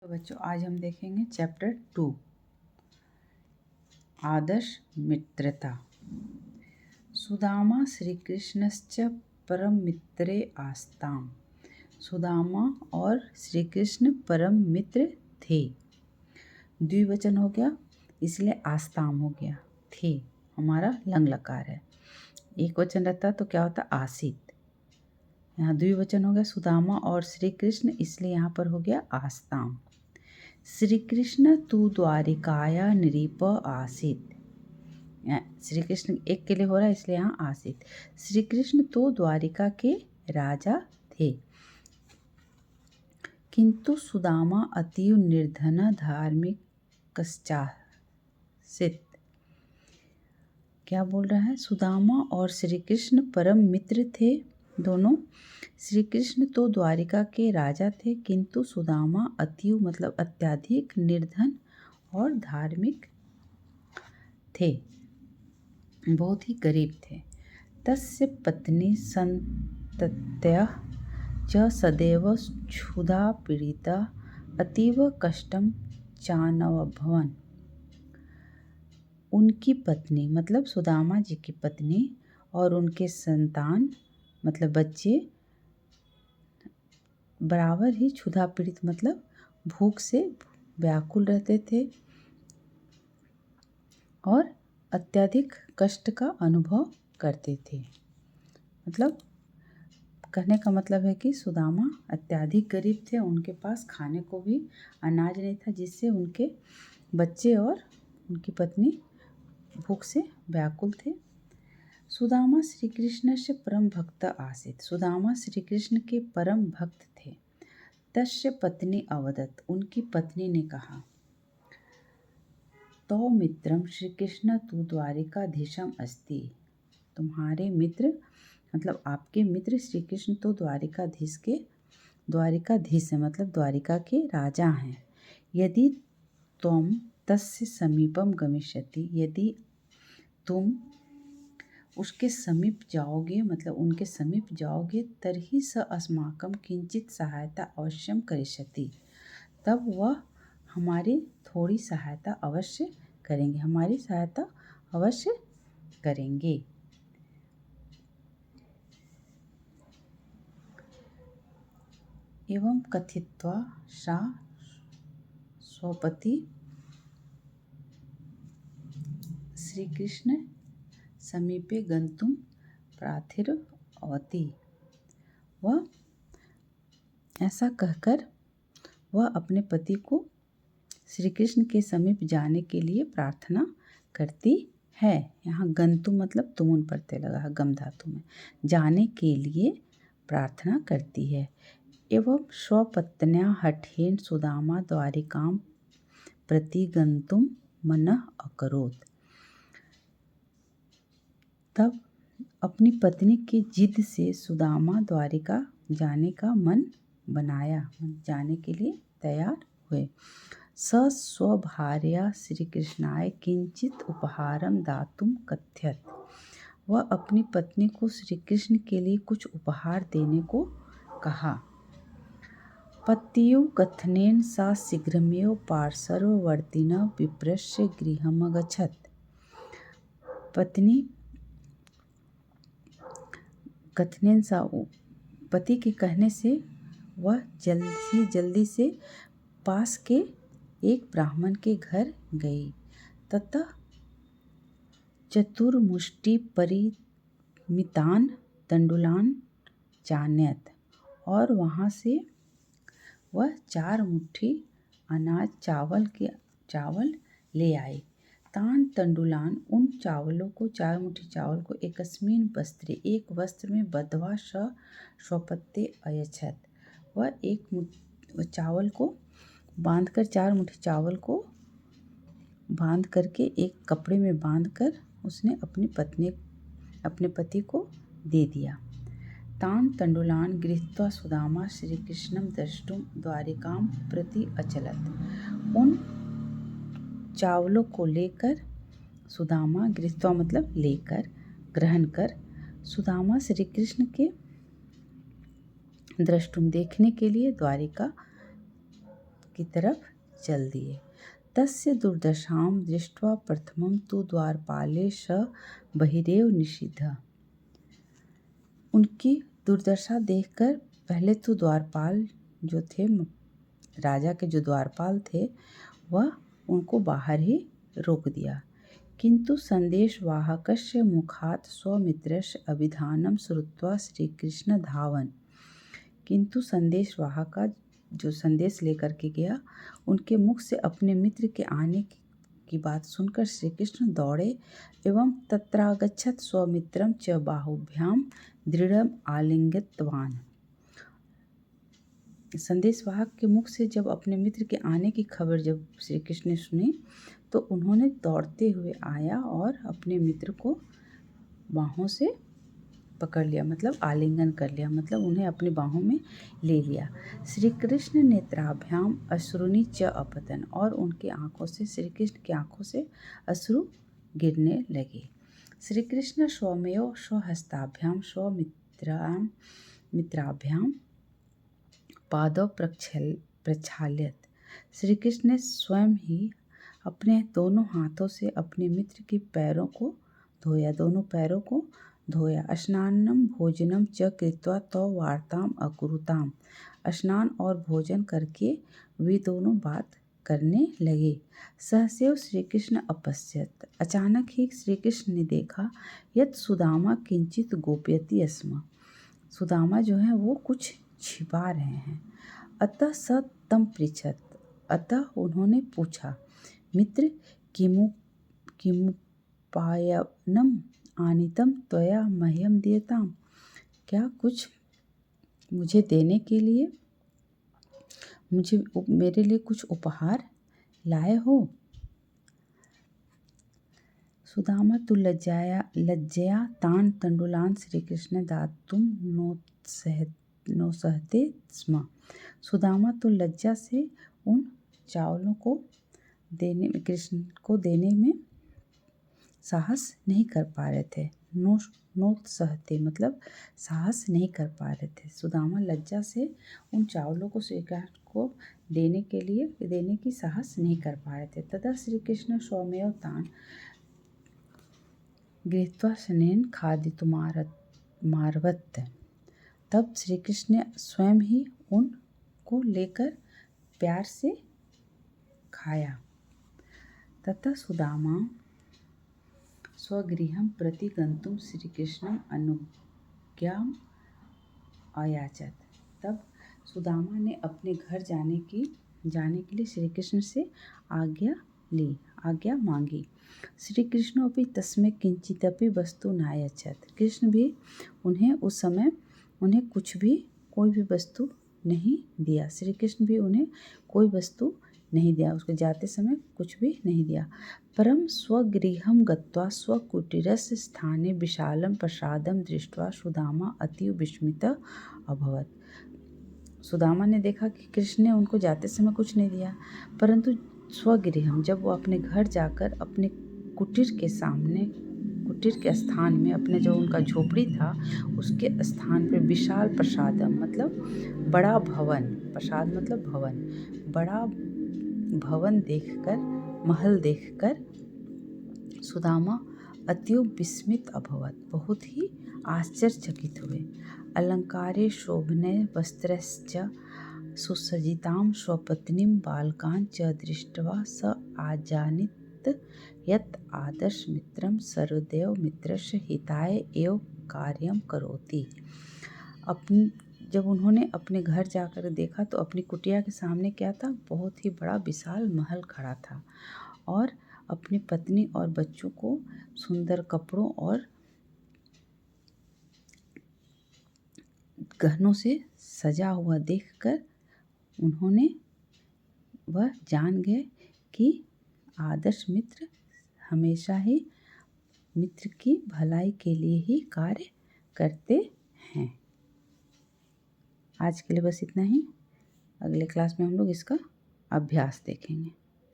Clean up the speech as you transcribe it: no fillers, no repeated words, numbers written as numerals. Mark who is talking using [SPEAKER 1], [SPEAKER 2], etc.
[SPEAKER 1] तो बच्चों आज हम देखेंगे चैप्टर 2 आदर्श मित्रता। सुदामा श्री कृष्णश्च परम मित्रे आस्ताम। सुदामा और श्री कृष्ण परम मित्र थे। द्विवचन हो गया इसलिए आस्ताम हो गया। थे हमारा लंग लकार है। एक वचन रहता तो क्या होता आसित। यहाँ द्विवचन हो गया सुदामा और श्री कृष्ण इसलिए यहाँ पर हो गया आस्ताम। श्री कृष्ण तू द्वारिकाया नृप आसीत। श्री कृष्ण एक के लिए हो रहा है इसलिए यहाँ आसीत। श्री कृष्ण तो द्वारिका के राजा थे किंतु सुदामा अतीव निर्धन धार्मिक कश्चासित। क्या बोल रहा है? सुदामा और श्री कृष्ण परम मित्र थे दोनों। श्री कृष्ण तो द्वारिका के राजा थे किंतु सुदामा अतीव मतलब अत्यधिक निर्धन और धार्मिक थे, बहुत ही गरीब थे। तस्य पत्नी संतत्या च सदैव क्षुधा पीड़िता अतीव कष्टम चानवभवन। उनकी पत्नी मतलब सुदामा जी की पत्नी और उनके संतान मतलब बच्चे बराबर ही क्षुधा पीड़ित मतलब भूख से व्याकुल रहते थे और अत्यधिक कष्ट का अनुभव करते थे। मतलब कहने का मतलब है कि सुदामा अत्यधिक गरीब थे, उनके पास खाने को भी अनाज नहीं था जिससे उनके बच्चे और उनकी पत्नी भूख से व्याकुल थे। सुदामा श्री कृष्ण से परम भक्त आसीत। सुदामा श्री कृष्ण के परम भक्त थे। तस्य पत्नी अवदत। उनकी पत्नी ने कहा तो मित्रम श्री कृष्ण तू द्वारिकाधीशम अस्ति। तुम्हारे मित्र मतलब आपके मित्र श्री कृष्ण तो द्वारिकाधीश है मतलब द्वारिका के राजा हैं। यदि तुम तस्य समीपम गमिष्यति, यदि तुम उसके समीप जाओगे मतलब उनके समीप जाओगे तर्हि स अस्माकं किंचित सहायता अवश्यम करिष्यति, तब वह हमारी थोड़ी सहायता अवश्य करेंगे, हमारी सहायता अवश्य करेंगे। एवं कथित्वा सा स्वपति श्री कृष्ण समीपे गंतुम प्रार्थितवती। वह ऐसा कहकर वह अपने पति को श्री कृष्ण के समीप जाने के लिए प्रार्थना करती है। यहाँ गंतुम मतलब तुमुन प्रत्यय लगा है गम धातु में, जाने के लिए प्रार्थना करती है। एवं स्वपत्न्या हठेन सुदामा द्वारिकां प्रति गंतुम मनः अकरोत्। तब अपनी पत्नी की जिद से सुदामा द्वारिका जाने का मन बनाया, जाने के लिए तैयार हुए। स स्वभार्या श्री कृष्णाय किंचित उपहारम दातुम कथयत। वह अपनी पत्नी को श्री कृष्ण के लिए कुछ उपहार देने को कहा। पत्युः कथनेन सा शीघ्रमेव पार्श्ववर्तिनः विप्रस्य गृहमगच्छत्। पत्नी कथनेन सा पति के कहने से वह जल्दी से पास के एक ब्राह्मण के घर गई तथा चतुर्मुष्टि परिमितान तंडुलान चान्यत, और वहाँ से वह 4 मुट्ठी अनाज चावल ले आई। तान तंडुलान उन चावलों को 4 मुट्ठी चावल को एकस्मिन् वस्त्रे एक वस्त्र में बद्ध्वा स स्वपत्ते अयच्छत्। वह एक चावल को बांधकर 4 मुट्ठी चावल को बांध करके एक कपड़े में बांधकर उसने अपने पति को दे दिया। तान तंडुलान गृहीत्वा सुदामा श्री कृष्णं द्रष्टुम द्वारिकां प्रति अचलत्। उन चावलों को लेकर सुदामा, गृहीत्वा मतलब लेकर, ग्रहण कर, सुदामा श्री कृष्ण के द्रष्टुम देखने के लिए द्वारिका की तरफ चल दिए। तस्य दुर्दशां दृष्ट्वा प्रथमं तु द्वारपाले स बहिरेव निषिद्धः। उनकी दुर्दशा देखकर पहले तो द्वारपाल जो थे, राजा के जो द्वारपाल थे, वह उनको बाहर ही रोक दिया। किंतु संदेशवाहकस्य मुखात् स्वमित्रस्य अभिधानं श्रुत्वा श्रीकृष्ण धावन। किंतु संदेशवाहक का जो संदेश लेकर के गया, उनके मुख से अपने मित्र के आने की बात सुनकर श्री कृष्ण दौड़े एवं तत्रागच्छत् स्वमित्रं च बाहुभ्याम दृढ़ आलिंगितवान। संदेशवाहक के मुख से जब अपने मित्र के आने की खबर जब श्री कृष्ण ने सुनी, तो उन्होंने दौड़ते हुए आया और अपने मित्र को बाहों से पकड़ लिया, मतलब आलिंगन कर लिया, मतलब उन्हें अपनी बाहों में ले लिया। श्री कृष्ण नेत्राभ्याम अश्रुनि च अपतन, और उनकी आंखों से, श्री कृष्ण की आंखों से अश्रु गिरने लगे। श्री कृष्ण स्वमेव स्वहस्ताभ्याम मित्राभ्याम पादौ प्रक्षाल्यत। श्री कृष्ण ने स्वयं ही अपने दोनों हाथों से अपने मित्र के पैरों को धोया, दोनों पैरों को धोया। स्नानम भोजनम च कृत्वा तौ वार्ताम अकुरुताम। स्नान और भोजन करके वे दोनों बात करने लगे। सहसैव श्री कृष्ण अपश्यत। अचानक ही श्री कृष्ण ने देखा, यत् सुदामा किंचित गोपयति स्म। सुदामा जो है वो कुछ छिपा रहे हैं। अतः स तम पृच्छत। अतः उन्होंने पूछा, मित्र किमुपायनम आनीतम त्वया मह्यम दीयताम। क्या कुछ मुझे देने के लिए, मेरे लिए कुछ उपहार लाए हो? सुदामा तु लज्जया तान तंडुलान श्री कृष्ण दातुम नोत्सहते स्म। सुदामा तो लज्जा से उन चावलों को देने में, कृष्ण को देने में साहस नहीं कर पा रहे थे। नोत्सहते मतलब साहस नहीं कर पा रहे थे। सुदामा लज्जा से उन चावलों को श्री कृष्ण को देने की साहस नहीं कर पा रहे थे। तथा श्री कृष्ण स्वमेव तान गृहीत्वा शनेन खादितुमारभत। तब श्री कृष्ण ने स्वयं ही उनको लेकर प्यार से खाया। तथा सुदामा स्वगृहं प्रति गंतुम श्री कृष्णं अनुज्ञाम अयाचत। तब सुदामा ने अपने घर जाने के लिए श्री कृष्ण से आज्ञा मांगी। श्री कृष्ण अपि तस्मै किंचिदपि वस्तु नायच्छत। कृष्ण भी उन्हें उस समय कोई भी वस्तु नहीं दिया। श्री कृष्ण भी उन्हें कोई वस्तु नहीं दिया, उसको जाते समय कुछ भी नहीं दिया। परम स्वगृहं गत्वा स्वकुटीरस्य स्थाने विशालं प्रसादं दृष्ट्वा सुदामा अतीव विस्मितः अभवत्। सुदामा ने देखा कि कृष्ण ने उनको जाते समय कुछ नहीं दिया, परंतु स्वगृहम, जब वो अपने घर जाकर अपने कुटीर के स्थान में, अपने जो उनका झोपड़ी था उसके स्थान पे विशाल प्रसादम मतलब बड़ा भवन, प्रसाद मतलब भवन, बड़ा भवन देखकर, महल देखकर सुदामा अत्यु विस्मित अभवत, बहुत ही आश्चर्यचकित हुए। अलंकारे शोभने वस्त्रश्च सुसज्जितां स्वपत्नीं बालकान् च दृष्ट्वा स आजानीत यत् आदर्श मित्रं सर्वदैव मित्रस्य हिताय एव कार्यं करोति। जब उन्होंने अपने घर जाकर देखा तो अपनी कुटिया के सामने क्या था, बहुत ही बड़ा विशाल महल खड़ा था और अपनी पत्नी और बच्चों को सुंदर कपड़ों और गहनों से सजा हुआ देखकर वह जान गए कि आदर्श मित्र हमेशा ही मित्र की भलाई के लिए ही कार्य करते हैं। आज के लिए बस इतना ही। अगले क्लास में हम लोग इसका अभ्यास देखेंगे।